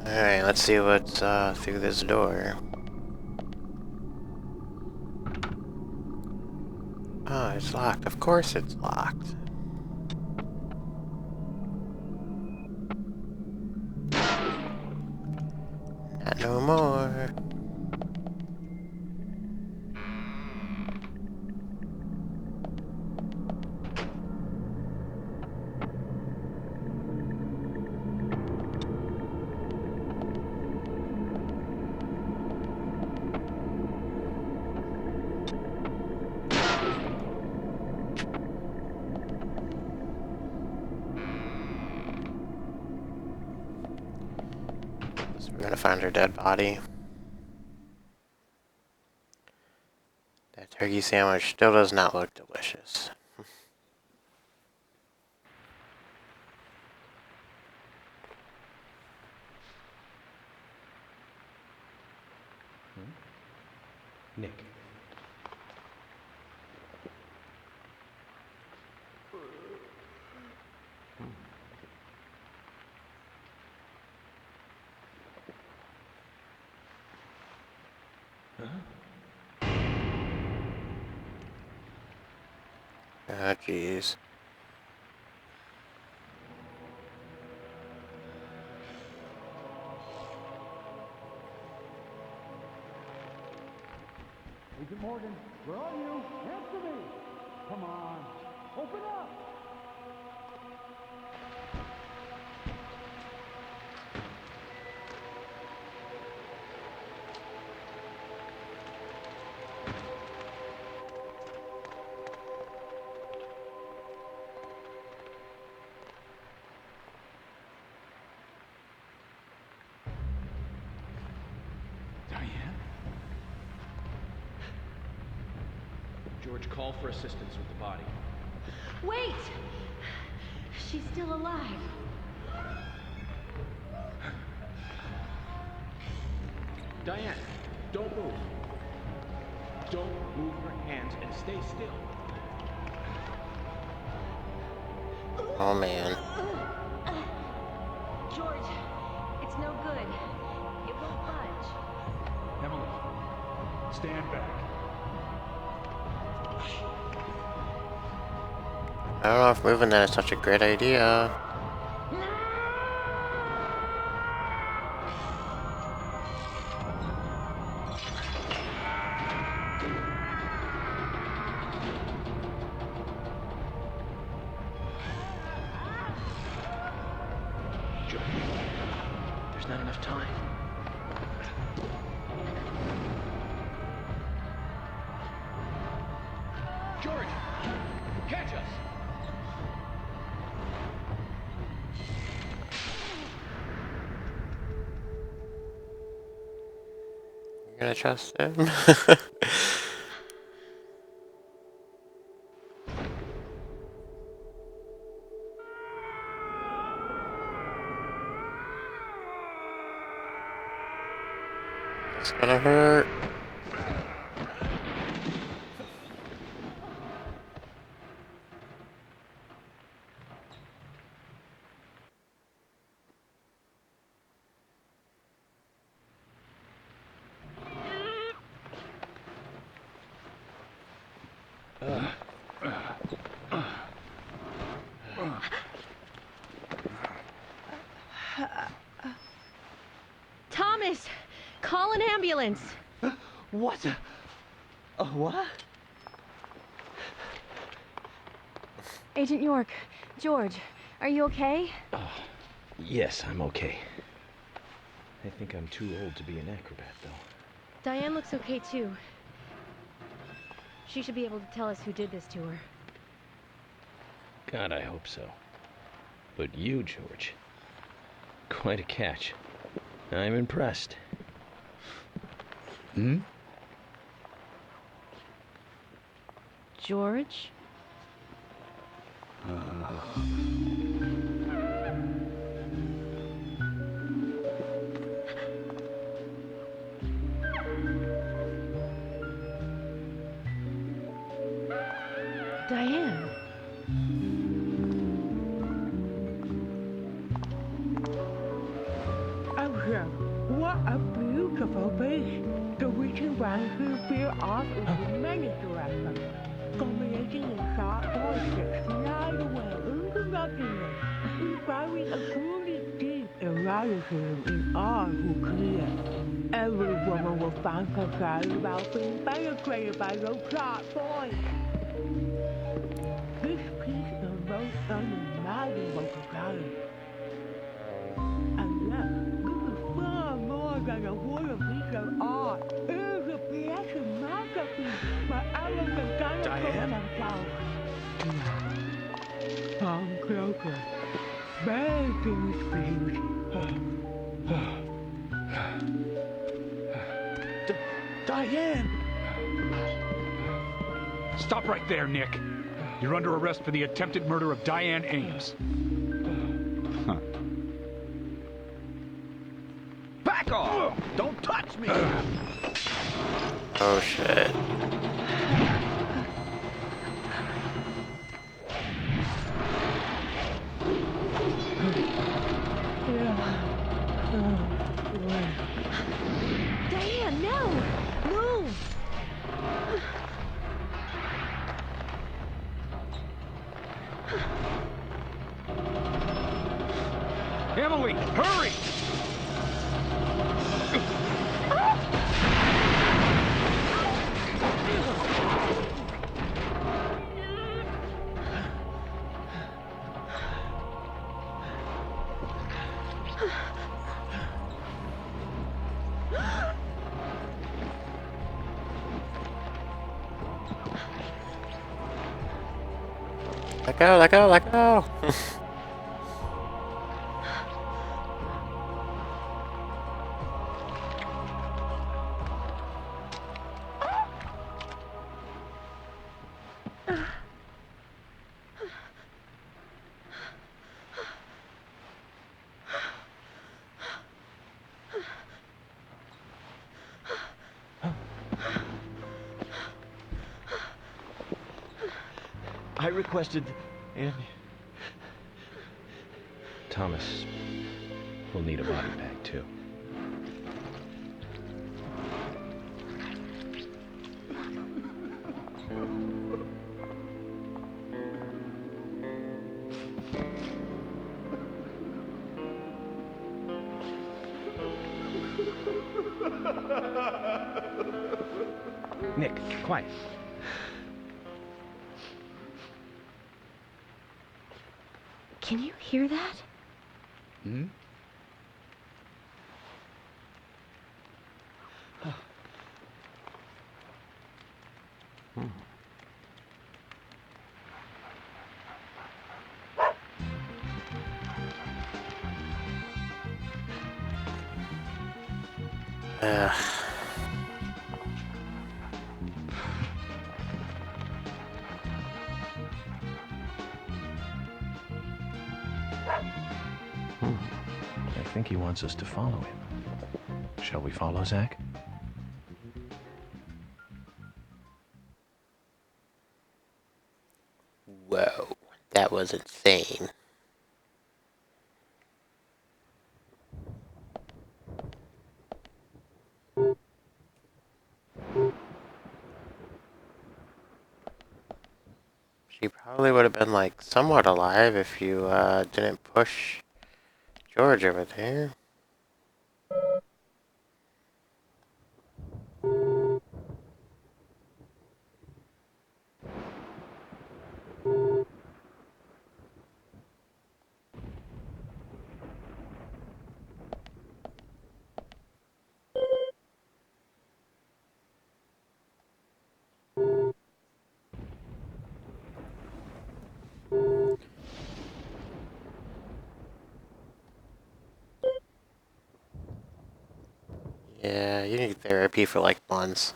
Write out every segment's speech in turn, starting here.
Alright, let's see what's through this door. Oh, it's locked. Of course it's locked. Not no more. We're gonna find her dead body. That turkey sandwich still does not look delicious. Nick. Ah, jeez. Agent Morgan, where are you? Answer me! Come on, open up! Diane? George, call for assistance with the body. Wait! She's still alive. Diane, don't move. Don't move your hands and stay still. Oh man. George, it's no good. It won't budge. Emily, stand back. I don't know if moving that is such a great idea. George, there's not enough time. George, catch us! You're gonna trust him? It's gonna hurt. Thomas! Call an ambulance! What? What? Agent York, George, are you okay? Yes, I'm okay. I think I'm too old to be an acrobat, though. Diane looks okay too. She should be able to tell us who did this to her. God, I hope so. But you, George, quite a catch. I'm impressed. Hmm? George? Diane. I'm Look, what a beautiful beach. The witching ones who feel off into many directions, culminating in sharp voices slide away into nothingness, inspiring a truly deep eroticism in all who clear. Every woman will find herself about being penetrated by those sharp voices. This piece evokes unimaginable desire. And yet, this is far more than a wooden piece of art. It is a piece of masterpiece by arrogant dinosaurs themselves. Come closer. Bathe in its beauty. Diane! Stop right there, Nick. You're under arrest for the attempted murder of Diane Ames. Huh. Back off! Don't touch me! Oh shit. Diane, no! Move! Emily, hurry! Let go, let go, let go! I requested, and Thomas will need a body bag, too. Nick, quiet. Can you hear that? Hmm? I think he wants us to follow him. Shall we follow, Zach? Whoa, that was insane. She probably would have been like somewhat alive if you didn't push George over there. Yeah, you need therapy for like months.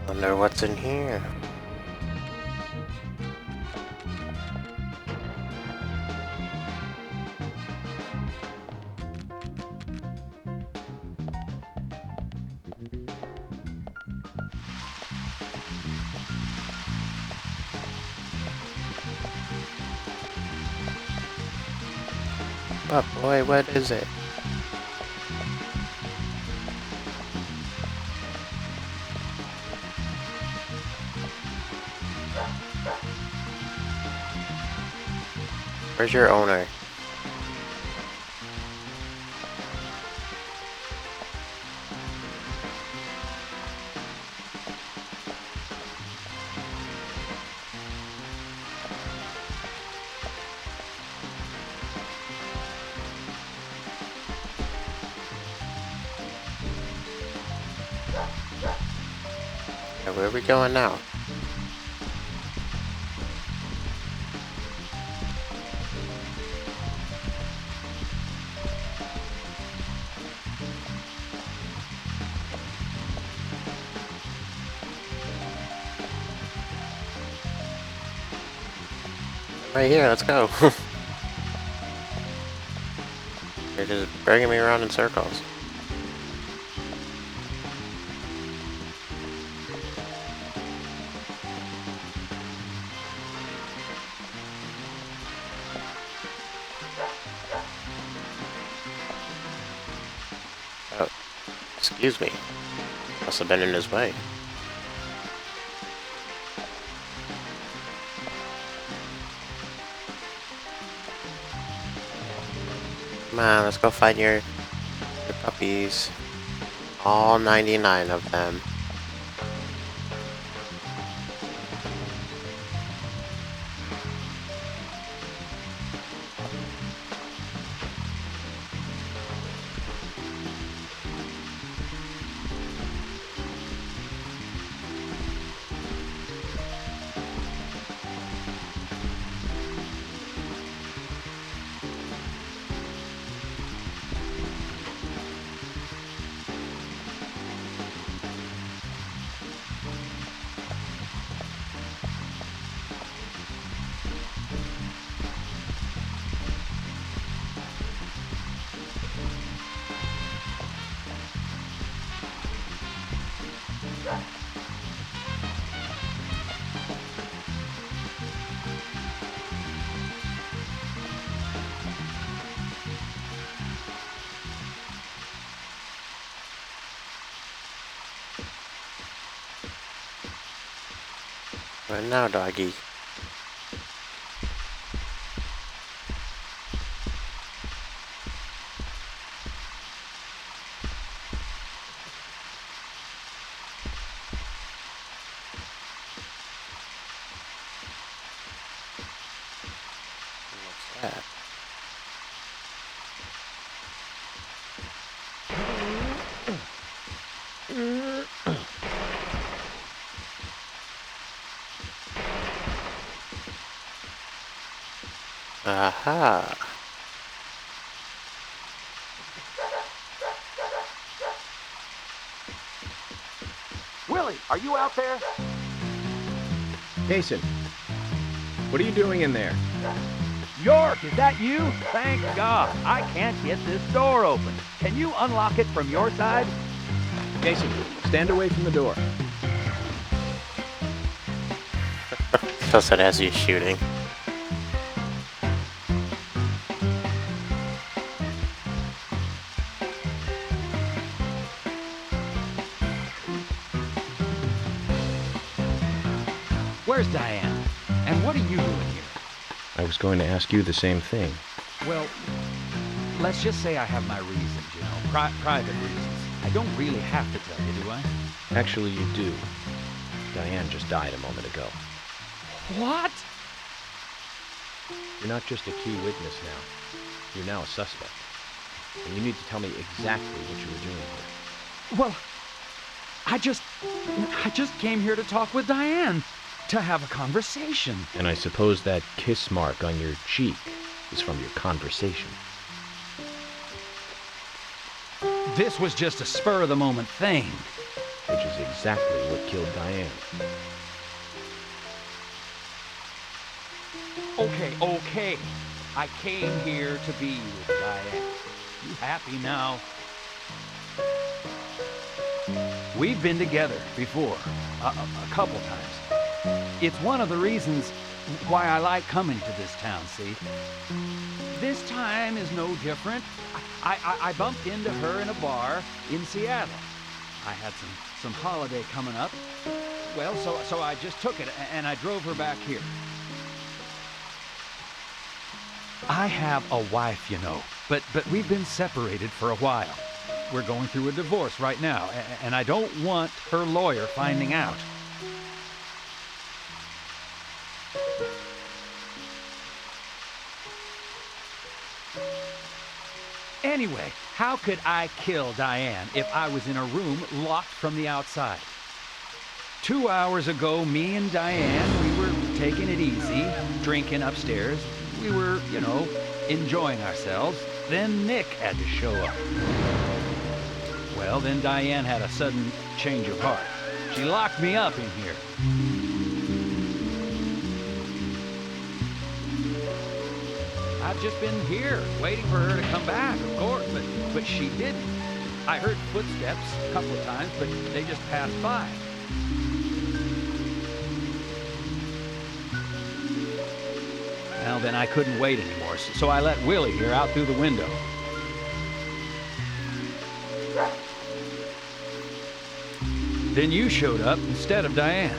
Wonder what's in here. Oh boy, what is it? Where's your owner? Yeah, where are we going now? Right here, let's go. You're just bringing me around in circles. Oh, excuse me. Must have been in his way. Come on, let's go find your puppies. All 99 of them. What now, doggy? What's that? Aha! Willie, are you out there? Jason, what are you doing in there? York, is that you? Thank God. I can't get this door open. Can you unlock it from your side? Jason, stand away from the door. Just said as he's shooting. Where's Diane? And what are you doing here? I was going to ask you the same thing. Well, let's just say I have my reasons, you know, private reasons. I don't really have to tell you, do I? Actually, you do. Diane just died a moment ago. What? You're not just a key witness now. You're now a suspect. And you need to tell me exactly what you were doing here. Well, I just came here to talk with Diane. to have a conversation. And I suppose that kiss mark on your cheek is from your conversation. This was just a spur-of-the-moment thing. Which is exactly what killed Diane. Okay. I came here to be with Diane. You happy now? We've been together before, a couple times. It's one of the reasons why I like coming to this town, see? This time is no different. I bumped into her in a bar in Seattle. I had some holiday coming up. Well, so I just took it and I drove her back here. I have a wife, you know, but we've been separated for a while. We're going through a divorce right now, and I don't want her lawyer finding out. Anyway, how could I kill Diane if I was in a room locked from the outside? 2 hours ago, me and Diane, we were taking it easy, drinking upstairs. We were, you know, enjoying ourselves. Then Nick had to show up. Well, then Diane had a sudden change of heart. She locked me up in here. I've just been here, waiting for her to come back, of course, but she didn't. I heard footsteps a couple of times, but they just passed by. Well, then I couldn't wait anymore, so I let Willie here out through the window. Then you showed up instead of Diane.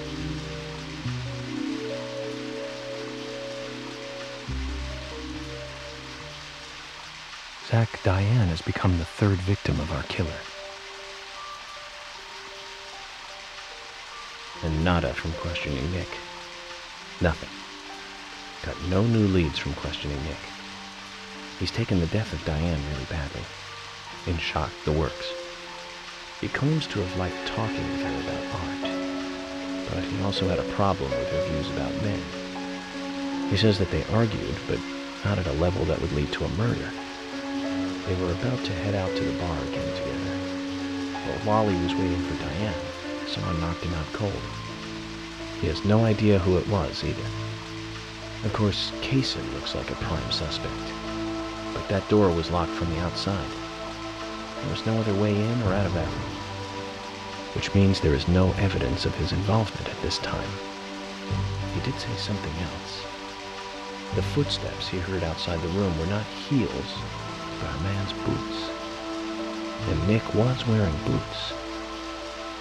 Zach, Diane has become the third victim of our killer. And nada from questioning Nick. Nothing. Got no new leads from questioning Nick. He's taken the death of Diane really badly. In shock, the works. He claims to have liked talking with her about art, but he also had a problem with her views about men. He says that they argued, but not at a level that would lead to a murder. They were about to head out to the bar again together, but while he was waiting for Diane, someone knocked him out cold. He has no idea who it was either. Of course, Kaysen looks like a prime suspect, but that door was locked from the outside. There was no other way in or out of that room, which means there is no evidence of his involvement at this time. He did say something else. The footsteps he heard outside the room were not heels, but a man's boots. And Nick was wearing boots.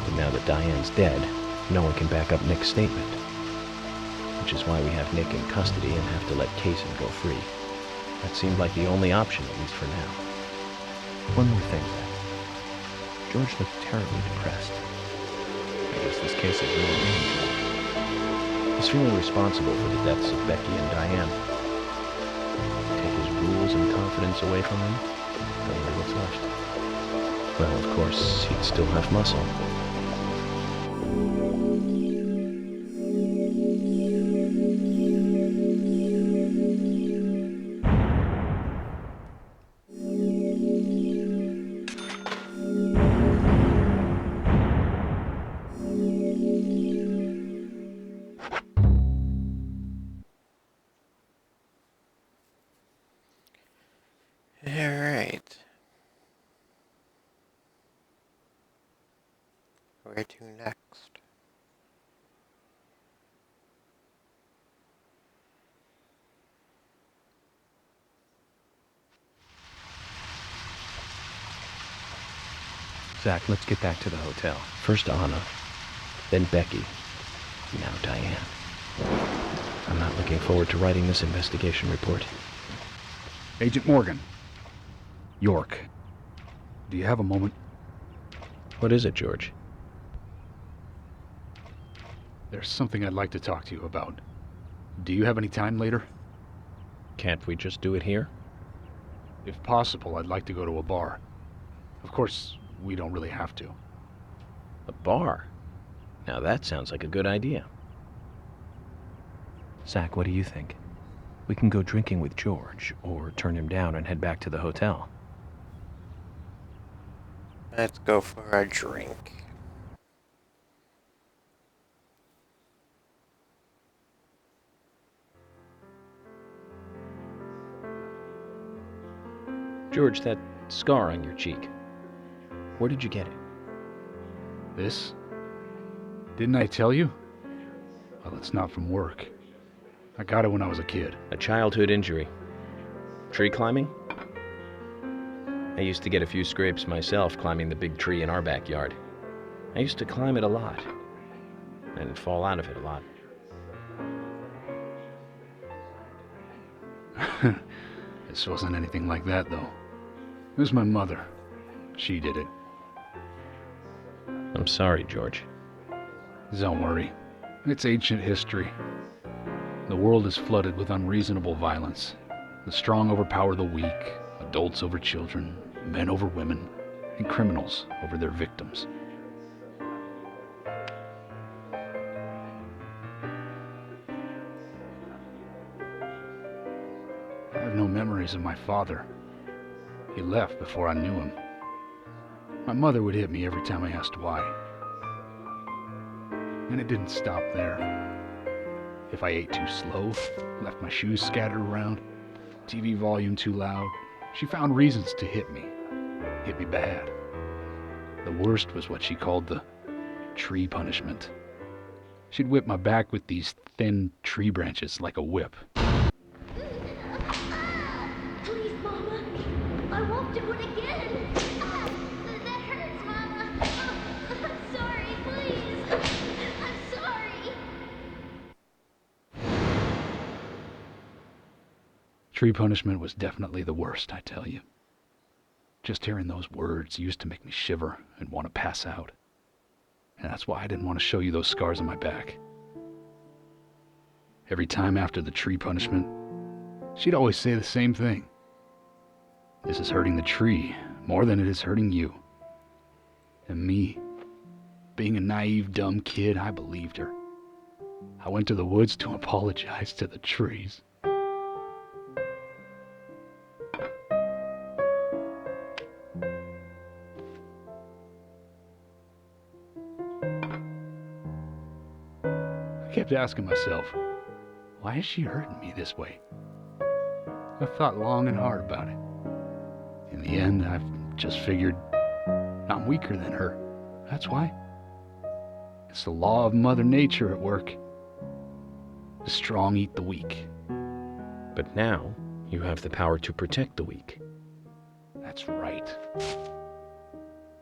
But now that Diane's dead, no one can back up Nick's statement, which is why we have Nick in custody and have to let Kaysen go free. That seemed like the only option, at least for now. One more thing, Zach. George looked terribly depressed. I guess this case is really meaningful. He's feeling responsible for the deaths of Becky and Diane. Take his rules and confidence away from him, I wonder what's left. Well, of course, he'd still have muscle. Alright. Where to next? Zach, let's get back to the hotel. First Anna, then Becky, now Diane. I'm not looking forward to writing this investigation report. Agent Morgan. York. Do you have a moment? What is it, George? There's something I'd like to talk to you about. Do you have any time later? Can't we just do it here? If possible, I'd like to go to a bar. Of course, we don't really have to. A bar? Now that sounds like a good idea. Zach, what do you think? We can go drinking with George, or turn him down and head back to the hotel. Let's go for a drink. George, that scar on your cheek. Where did you get it? This? Didn't I tell you? Well, it's not from work. I got it when I was a kid. A childhood injury. Tree climbing? I used to get a few scrapes myself climbing the big tree in our backyard. I used to climb it a lot, and fall out of it a lot. This wasn't anything like that, though. It was my mother. She did it. I'm sorry, George. Don't worry. It's ancient history. The world is flooded with unreasonable violence. The strong overpower the weak, adults over children, men over women, and criminals over their victims. I have no memories of my father. He left before I knew him. My mother would hit me every time I asked why. And it didn't stop there. If I ate too slow, left my shoes scattered around, TV volume too loud, she found reasons to hit me. Hit me bad. The worst was what she called the tree punishment. She'd whip my back with these thin tree branches like a whip. Please, Mama. I won't do it again. That hurts, Mama. I'm sorry, please. I'm sorry. Tree punishment was definitely the worst, I tell you. Just hearing those words used to make me shiver and want to pass out. And that's why I didn't want to show you those scars on my back. Every time after the tree punishment, she'd always say the same thing. This is hurting the tree more than it is hurting you. And me, being a naive, dumb kid, I believed her. I went to the woods to apologize to the trees. I kept asking myself, why is she hurting me this way? I thought long and hard about it. In the end, I've just figured I'm weaker than her. That's why. It's the law of Mother Nature at work. The strong eat the weak. But now, you have the power to protect the weak. That's right.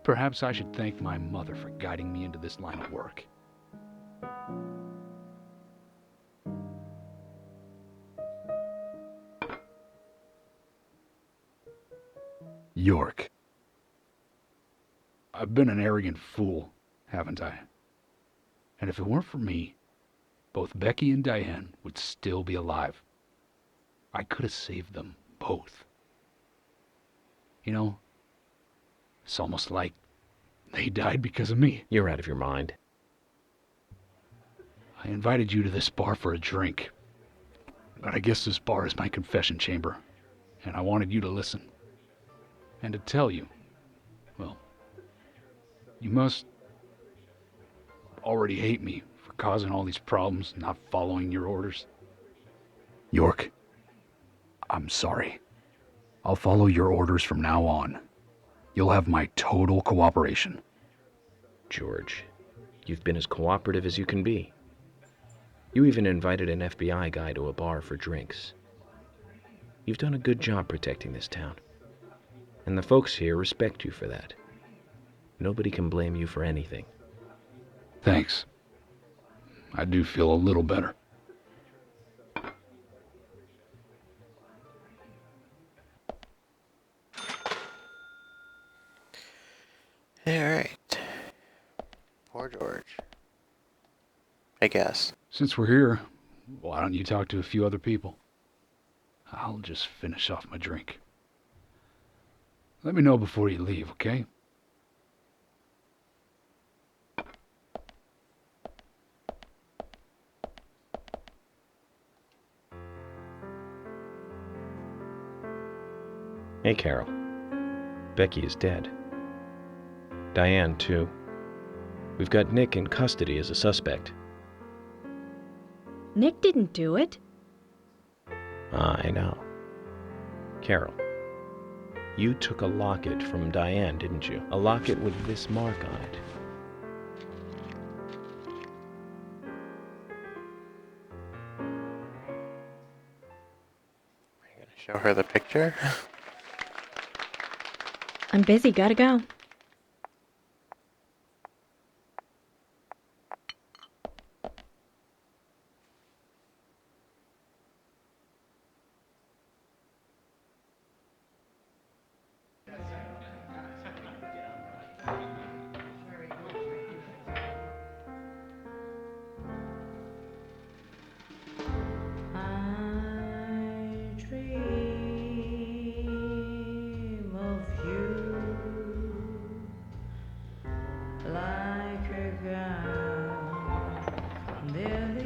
Perhaps I should thank my mother for guiding me into this line of work. York. I've been an arrogant fool, haven't I? And if it weren't for me, both Becky and Diane would still be alive. I could have saved them both. You know, it's almost like they died because of me. You're out of your mind. I invited you to this bar for a drink. But I guess this bar is my confession chamber, and I wanted you to listen. And to tell you, well, you must already hate me for causing all these problems and not following your orders. York, I'm sorry. I'll follow your orders from now on. You'll have my total cooperation. George, you've been as cooperative as you can be. You even invited an FBI guy to a bar for drinks. You've done a good job protecting this town. And the folks here respect you for that. Nobody can blame you for anything. Thanks. I do feel a little better. Alright. Poor George. I guess. Since we're here, why don't you talk to a few other people? I'll just finish off my drink. Let me know before you leave, okay? Hey, Carol. Becky is dead. Diane, too. We've got Nick in custody as a suspect. Nick didn't do it. I know. Carol, you took a locket from Diane, didn't you? A locket with this mark on it. Are you gonna show her the picture? I'm busy, gotta go. I dream of you like a god. There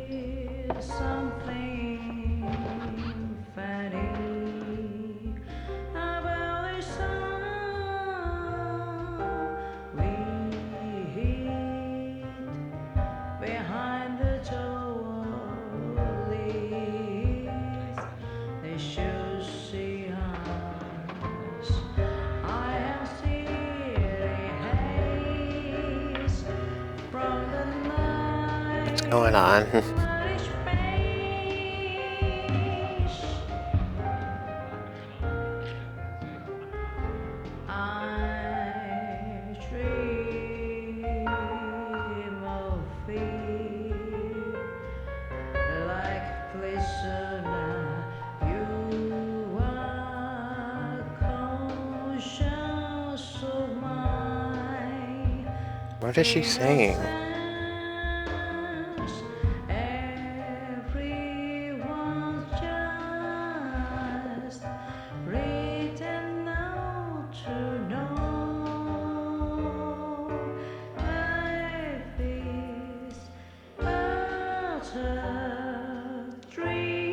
is something funny about the sound we hear behind the doorways. They should see us. I am city haze from the night. What's going on? I dream of thee like prisoner. You are conscious of mine. What is she saying? Everyone's just written out to know life is but a dream.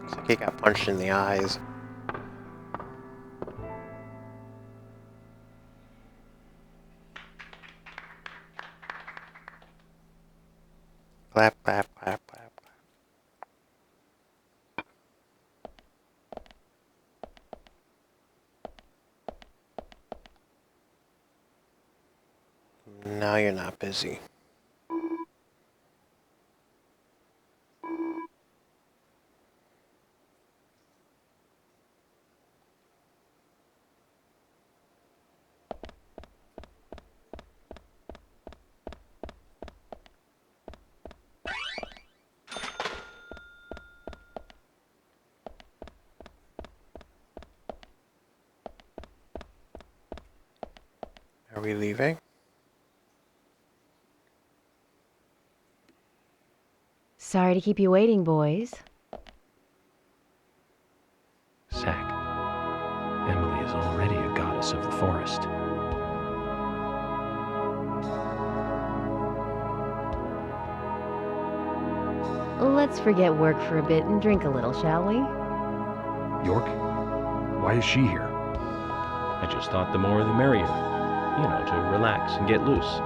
Looks like he got punched in the eyes. Clap, clap, clap, clap. Now you're not busy. Are we leaving? Sorry to keep you waiting, boys. Zack, Emily is already a goddess of the forest. Let's forget work for a bit and drink a little, shall we? York? Why is she here? I just thought the more the merrier. You know, to relax and get loose.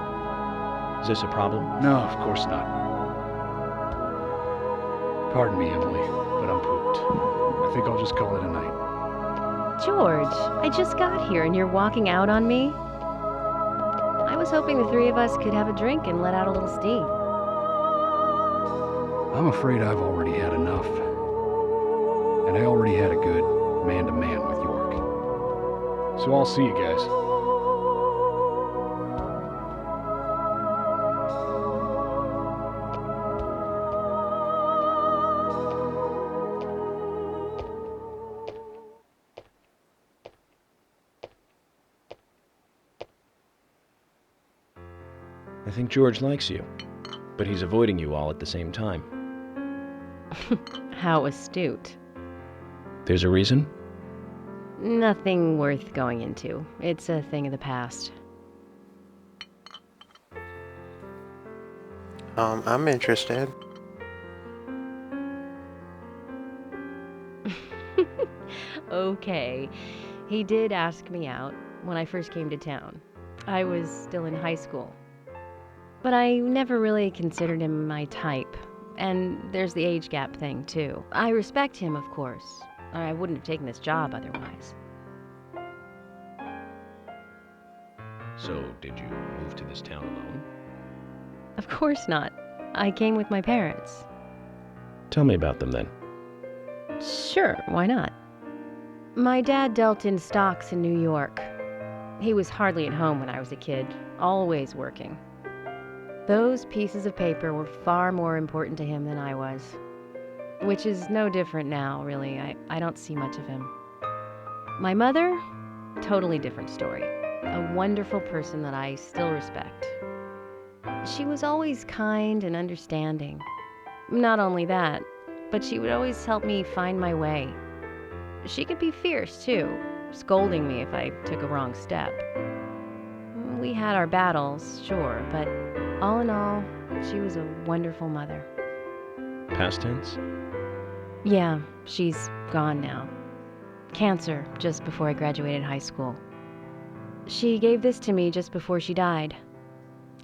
Is this a problem? No, of course not. Pardon me, Emily, but I'm pooped. I think I'll just call it a night. George, I just got here and you're walking out on me? I was hoping the three of us could have a drink and let out a little steam. I'm afraid I've already had enough. And I already had a good man-to-man with York. So I'll see you guys. I think George likes you, but he's avoiding you all at the same time. How astute. There's a reason? Nothing worth going into. It's a thing of the past. I'm interested. Okay. He did ask me out when I first came to town. I was still in high school. But I never really considered him my type. And there's the age gap thing, too. I respect him, of course. I wouldn't have taken this job otherwise. So, did you move to this town alone? Of course not. I came with my parents. Tell me about them then. Sure, why not? My dad dealt in stocks in New York. He was hardly at home when I was a kid, always working. Those pieces of paper were far more important to him than I was. Which is no different now, really. I don't see much of him. My mother? Totally different story. A wonderful person that I still respect. She was always kind and understanding. Not only that, but she would always help me find my way. She could be fierce, too, scolding me if I took a wrong step. We had our battles, sure, but all in all, she was a wonderful mother. Past tense? Yeah, she's gone now. Cancer, just before I graduated high school. She gave this to me just before she died.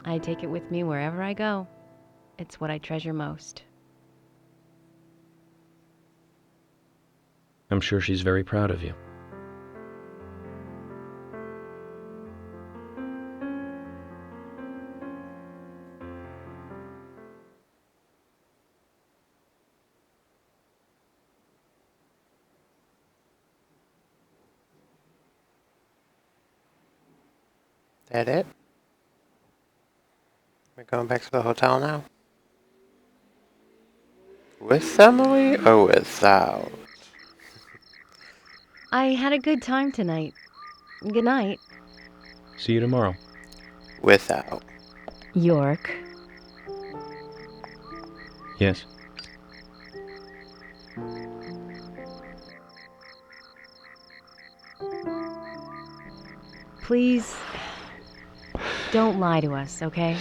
I take it with me wherever I go. It's what I treasure most. I'm sure she's very proud of you. That it? We're going back to the hotel now? With Emily or without? I had a good time tonight. Good night. See you tomorrow. Without. York. Yes. Please, don't lie to us, okay?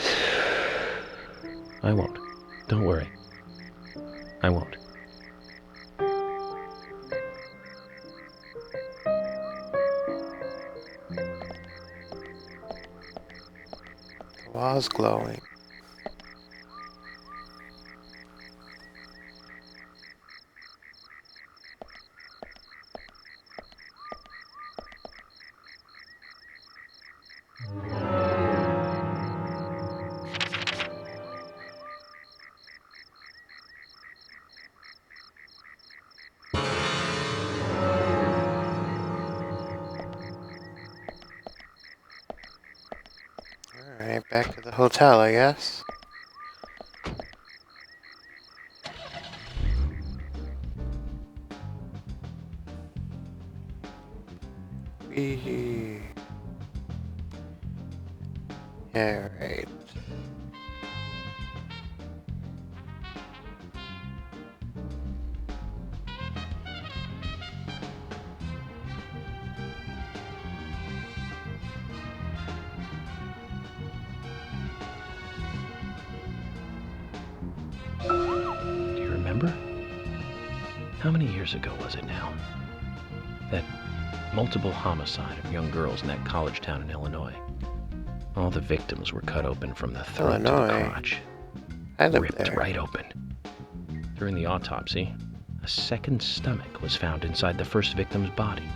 I won't. Don't worry. I won't. The wall's glowing. Alright, back to the hotel, I guess. Wee. Alright. Do you remember? How many years ago was it now? That multiple homicide of young girls in that college town in Illinois. All the victims were cut open from the throat to the Illinois? crotch. I live Ripped there. right open. During the autopsy, a second stomach was found inside the first victim's body.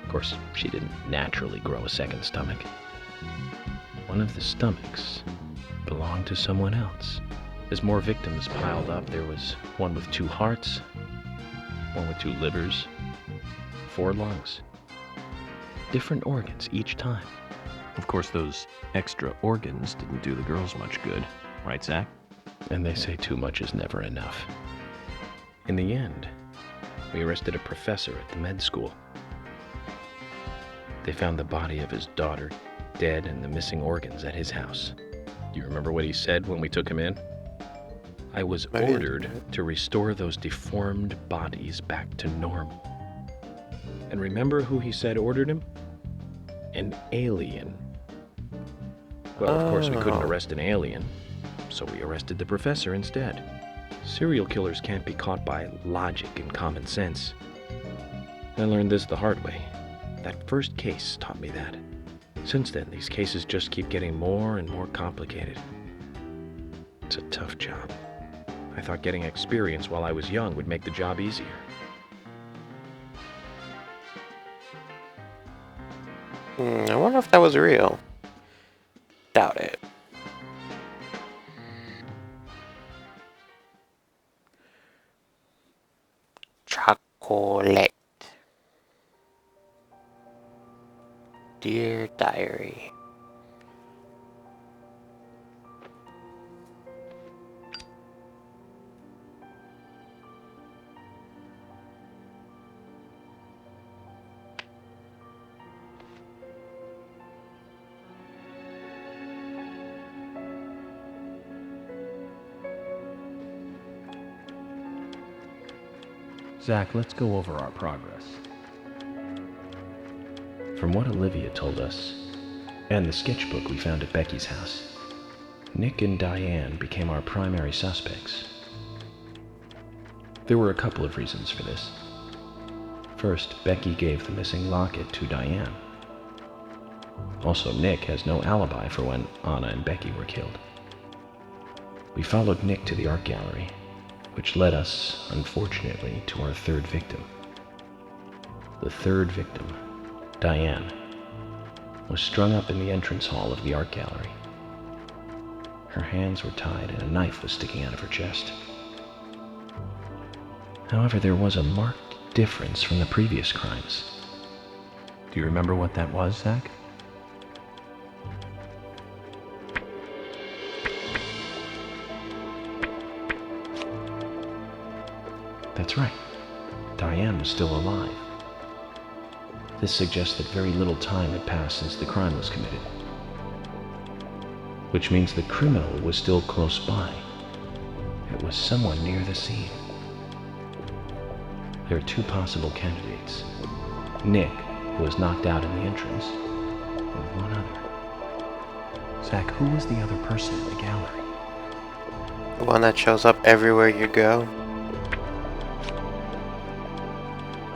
Of course, she didn't naturally grow a second stomach. One of the stomachs belonged to someone else. As more victims piled up, there was one with 2 hearts, one with 2 livers, 4 lungs. Different organs each time. Of course, those extra organs didn't do the girls much good, right, Zach? And they say too much is never enough. In the end, we arrested a professor at the med school. They found the body of his daughter dead and the missing organs at his house. Do you remember what he said when we took him in? I was ordered to restore those deformed bodies back to normal. And remember who he said ordered him? An alien. Well, of course, we couldn't arrest an alien, so we arrested the professor instead. Serial killers can't be caught by logic and common sense. I learned this the hard way. That first case taught me that. Since then, these cases just keep getting more and more complicated. It's a tough job. I thought getting experience while I was young would make the job easier. I wonder if that was real. Doubt it. Chocolate. Dear Diary. Zach, let's go over our progress. From what Olivia told us, and the sketchbook we found at Becky's house, Nick and Diane became our primary suspects. There were a couple of reasons for this. First, Becky gave the missing locket to Diane. Also, Nick has no alibi for when Anna and Becky were killed. We followed Nick to the art gallery, which led us, unfortunately, to our third victim. The third victim, Diane, was strung up in the entrance hall of the art gallery. Her hands were tied and a knife was sticking out of her chest. However, there was a marked difference from the previous crimes. Do you remember what that was, Zach? That's right. Diane was still alive. This suggests that very little time had passed since the crime was committed. Which means the criminal was still close by. It was someone near the scene. There are two possible candidates. Nick, who was knocked out in the entrance, and one other. Zach, who was the other person in the gallery? The one that shows up everywhere you go.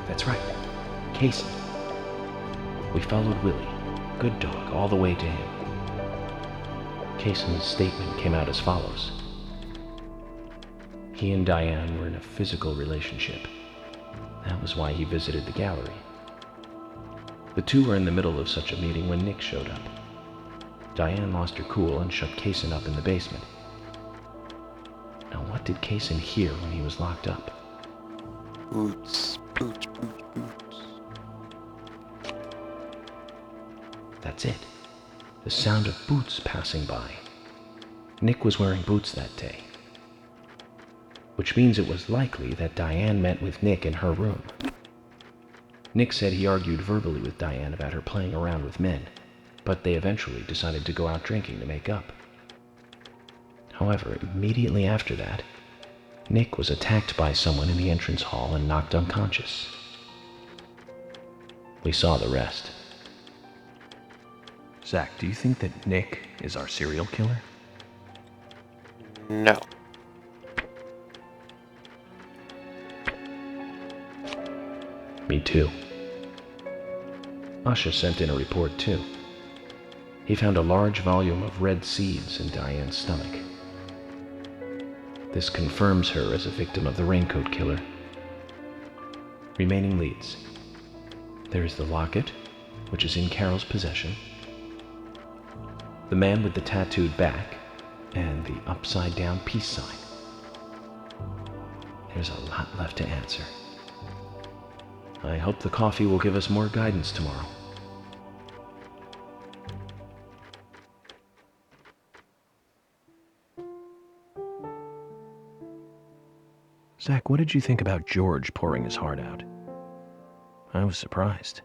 That's right, Casey. We followed Willie, good dog, all the way to him. Cason's statement came out as follows. He and Diane were in a physical relationship. That was why he visited the gallery. The two were in the middle of such a meeting when Nick showed up. Diane lost her cool and shut Cason up in the basement. Now, what did Cason hear when he was locked up? Boots, boots, boots, boots. That's it. The sound of boots passing by. Nick was wearing boots that day. Which means it was likely that Diane met with Nick in her room. Nick said he argued verbally with Diane about her playing around with men, but they eventually decided to go out drinking to make up. However, immediately after that, Nick was attacked by someone in the entrance hall and knocked unconscious. We saw the rest. Zach, do you think that Nick is our serial killer? No. Me too. Usha sent in a report too. He found a large volume of red seeds in Diane's stomach. This confirms her as a victim of the raincoat killer. Remaining leads. There is the locket, which is in Carol's possession, the man with the tattooed back, and the upside-down peace sign. There's a lot left to answer. I hope the coffee will give us more guidance tomorrow. Zach, what did you think about George pouring his heart out? I was surprised.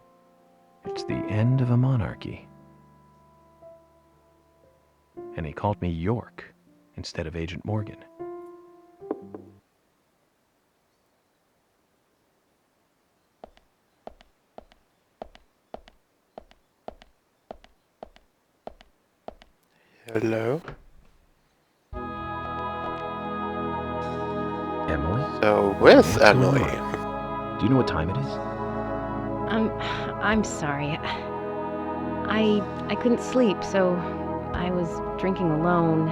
It's the end of a monarchy. and he called me York instead of Agent Morgan. Hello? Emily? So, with What's going Emily. on? Do you know what time it is? I'm sorry. I couldn't sleep, so I was drinking alone.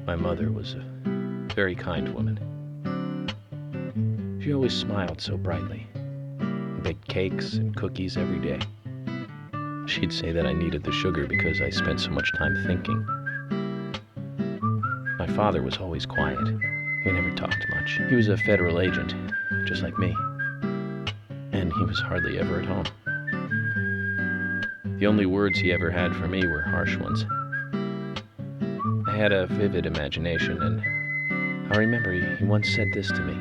My mother was a very kind woman. She always smiled so brightly, and baked cakes and cookies every day. She'd say that I needed the sugar because I spent so much time thinking. My father was always quiet. We never talked much. He was a federal agent, just like me. And he was hardly ever at home. The only words he ever had for me were harsh ones. I had a vivid imagination, and I remember he once said this to me.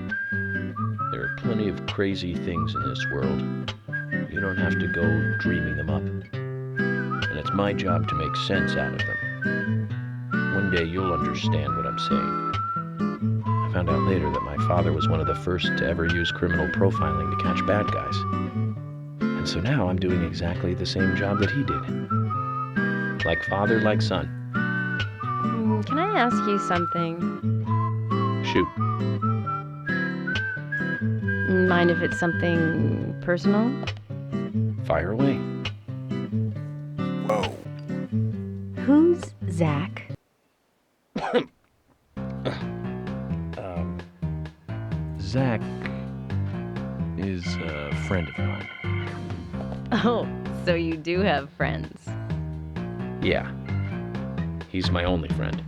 There are plenty of crazy things in this world. You don't have to go dreaming them up. And it's my job to make sense out of them. One day you'll understand what I'm saying. I found out later that my father was one of the first to ever use criminal profiling to catch bad guys. And so now I'm doing exactly the same job that he did. Like father, like son. Can I ask you something? Shoot. Mind if it's something personal? Fire away. Whoa. Who's Zach? Zach is a friend of mine. Oh, so you do have friends. Yeah. He's my only friend.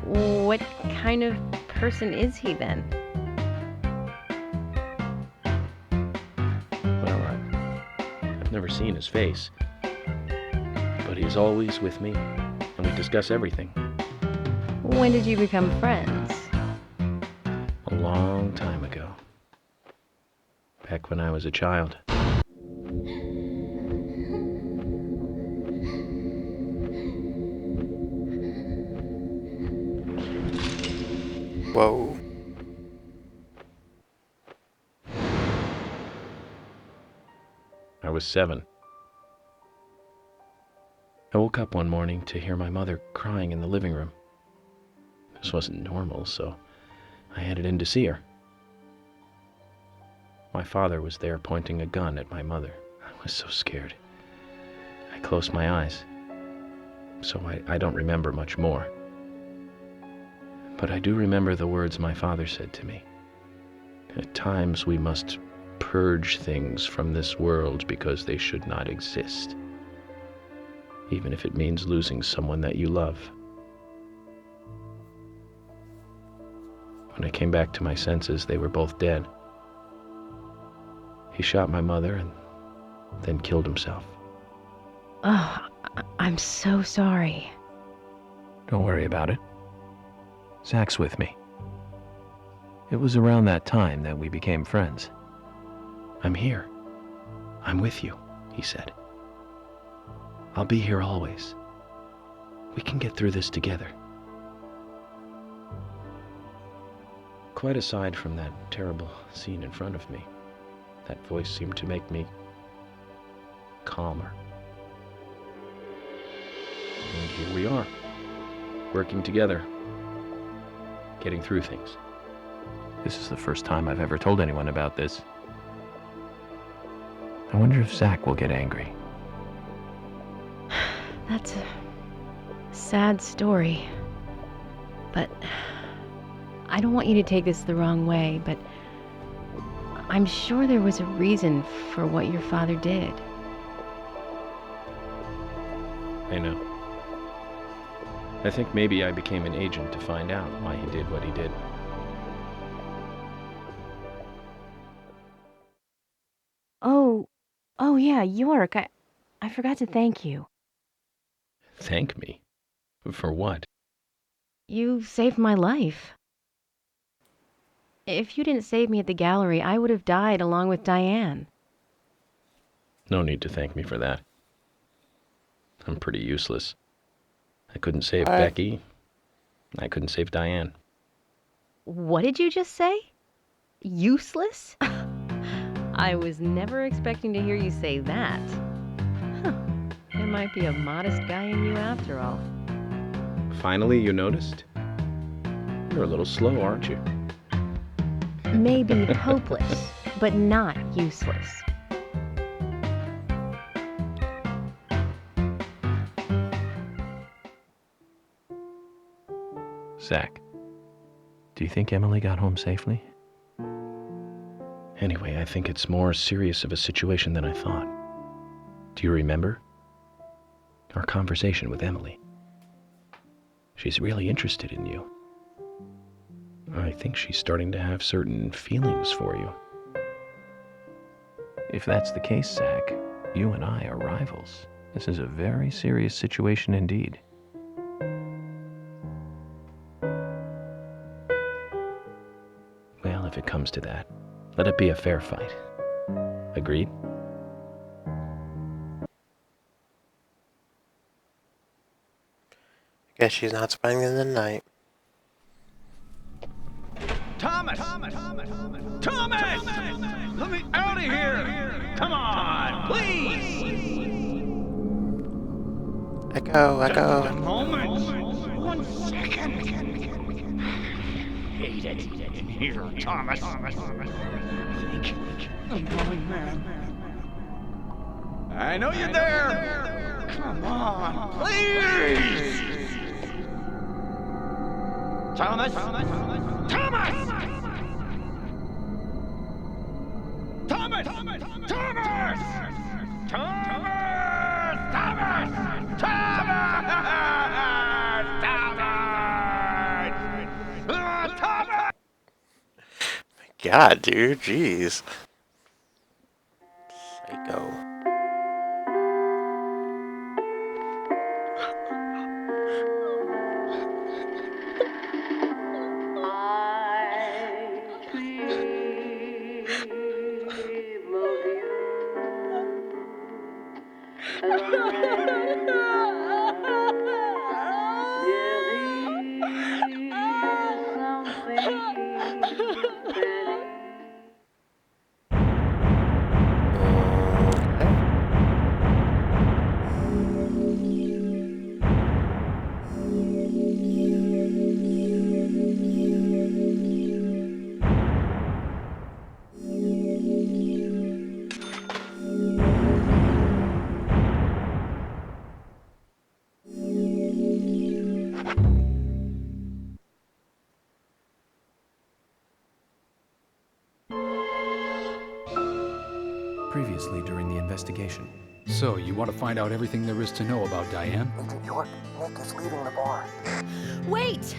What kind of person is he then? Well, I've never seen his face. But he's always with me, and we discuss everything. When did you become friends? A long time ago. Back when I was a child. Whoa. I was 7. I woke up one morning to hear my mother crying in the living room. This wasn't normal, so I headed in to see her. My father was there pointing a gun at my mother. I was so scared. I closed my eyes, so I don't remember much more. But I do remember the words my father said to me. At times we must purge things from this world because they should not exist, even if it means losing someone that you love. When I came back to my senses, they were both dead. He shot my mother and then killed himself. Oh, I'm so sorry. Don't worry about it. Zach's with me. It was around that time that we became friends. I'm here. I'm with you, he said. I'll be here always. We can get through this together. Quite aside from that terrible scene in front of me, that voice seemed to make me calmer. And here we are, working together, getting through things. This is the first time I've ever told anyone about this. I wonder if Zach will get angry. That's a sad story. But I don't want you to take this the wrong way, but I'm sure there was a reason for what your father did. I know. I think maybe I became an agent to find out why he did what he did. Oh yeah, York, I forgot to thank you. Thank me? For what? You saved my life. If you didn't save me at the gallery, I would have died along with Diane. No need to thank me for that. I'm pretty useless. I couldn't save What? Becky. I couldn't save Diane. What did you just say? Useless? I was never expecting to hear you say that. Huh. There might be a modest guy in you after all. Finally, you noticed? You're a little slow, aren't you? Maybe hopeless, but not useless. Zach, do you think Emily got home safely? Anyway, I think it's more serious of a situation than I thought. Do you remember? Our conversation with Emily. She's really interested in you. I think she's starting to have certain feelings for you. If that's the case, Zach, you and I are rivals. This is a very serious situation indeed. Well, if it comes to that, let it be a fair fight. Agreed? Guess she's not spending the night. Thomas! Thomas! Let me out of here! Come on, please! Echo, A echo. moment. 1 second. Hate it in here, Thomas. Think. I'm going mad. I know you're there. Come on, please. Thomas. Thomas. Thomas. Thomas. Thomas. God, dude, jeez. Psycho. Previously during the investigation. So, you want to find out everything there is to know about Diane? Agent York, Nick is leaving the bar. Wait!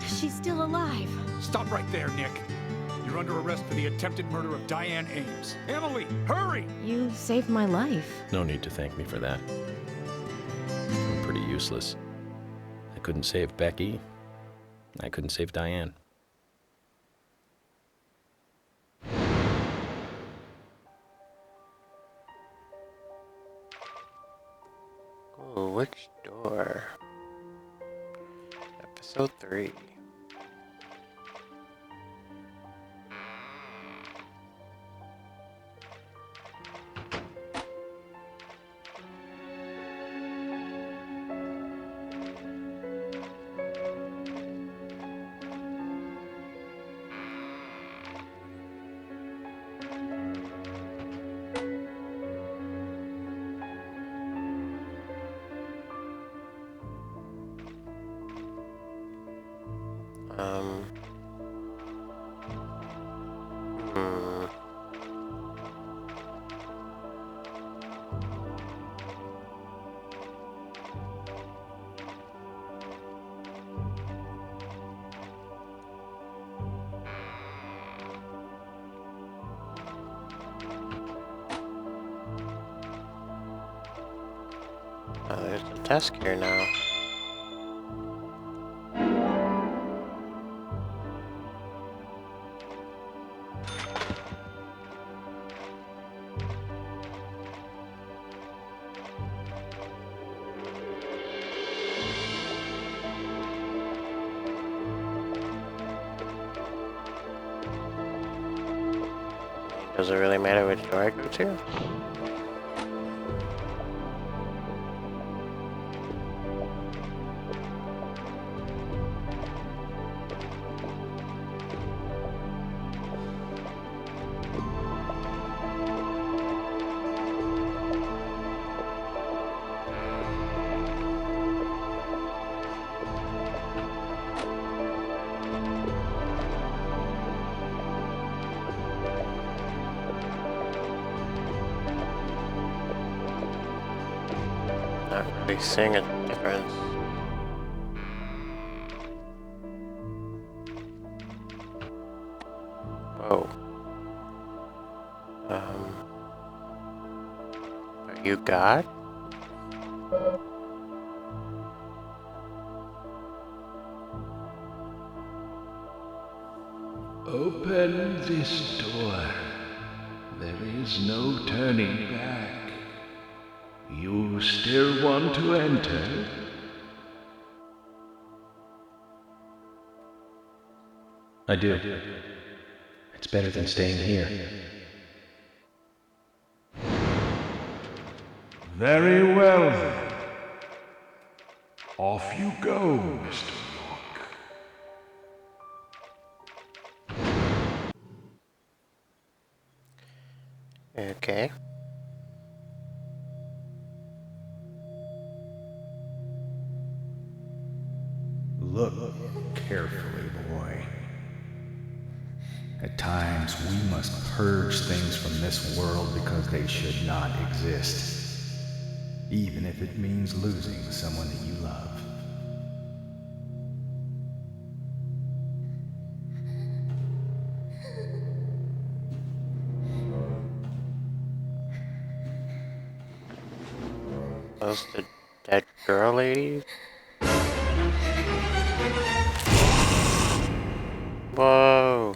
She's still alive. Stop right there, Nick. You're under arrest for the attempted murder of Diane Ames. Emily, hurry! You saved my life. No need to thank me for that. I'm pretty useless. I couldn't save Becky. I couldn't save Diane. Ooh, which door? Episode 3. Hmm. Oh, there's a desk here now. Does it really matter which door I go to? Not really seeing a difference. Whoa. Are you God? Open this door. There is no turning back. You still want to enter? I do. It's better than staying here. Very well then. Off you go, Mr. Okay. Look carefully, boy. At times, we must purge things from this world because they should not exist, even if it means losing someone that you love. Those the dead girl ladies? Whoa.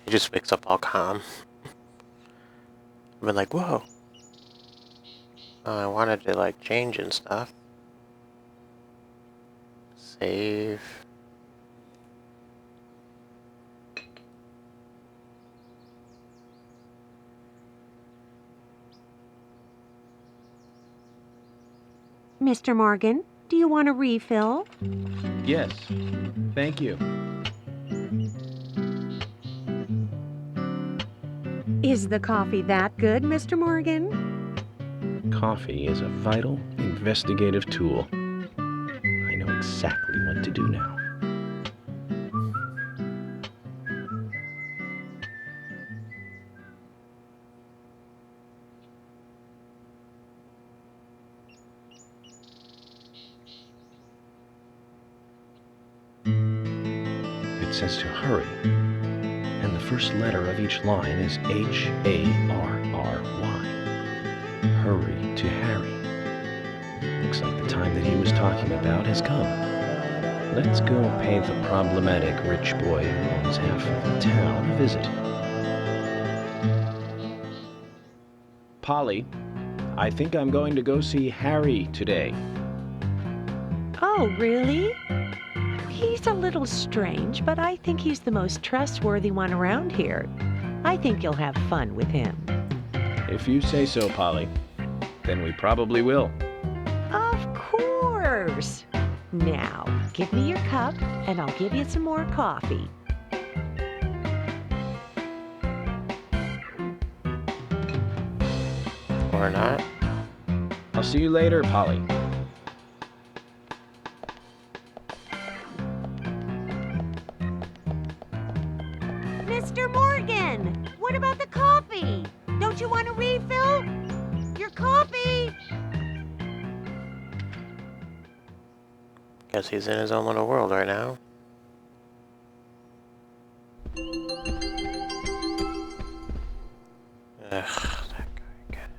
He just wakes up all calm. I've been like, whoa. I wanted to like change and stuff. Save. Mr. Morgan, do you want a refill? Yes. Thank you. Is the coffee that good, Mr. Morgan? Coffee is a vital, investigative tool. I know exactly what to do now. It says to hurry, and the first letter of each line is H-A-R-R-Y. Hurry to Harry. Looks like the time that he was talking about has come. Let's go pay the problematic rich boy who owns half of the town a visit. Polly, I think I'm going to go see Harry today. Oh, really? He's a little strange, but I think he's the most trustworthy one around here. I think you'll have fun with him. If you say so, Polly, then we probably will. Of course. Now, give me your cup, and I'll give you some more coffee. Or not. I'll see you later, Polly. Mr. Morgan, what about the coffee? Don't you want a refill? Your coffee! Guess he's in his own little world right now. Ugh, that guy again.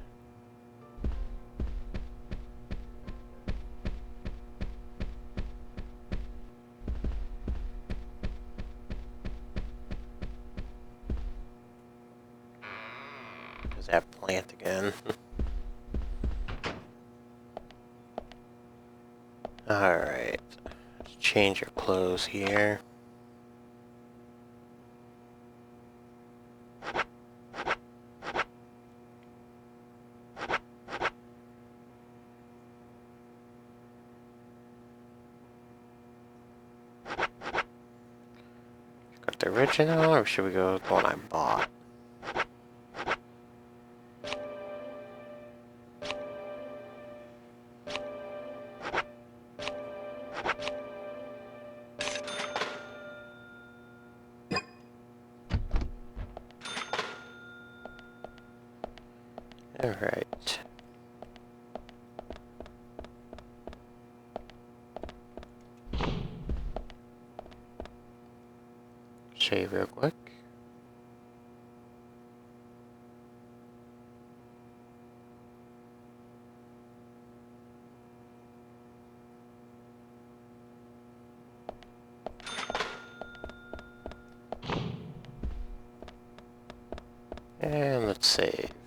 that plant again. Alright. Let's change your clothes here. Got the original, or should we go with the one I bought? Alright. Shave real quick. And let's save.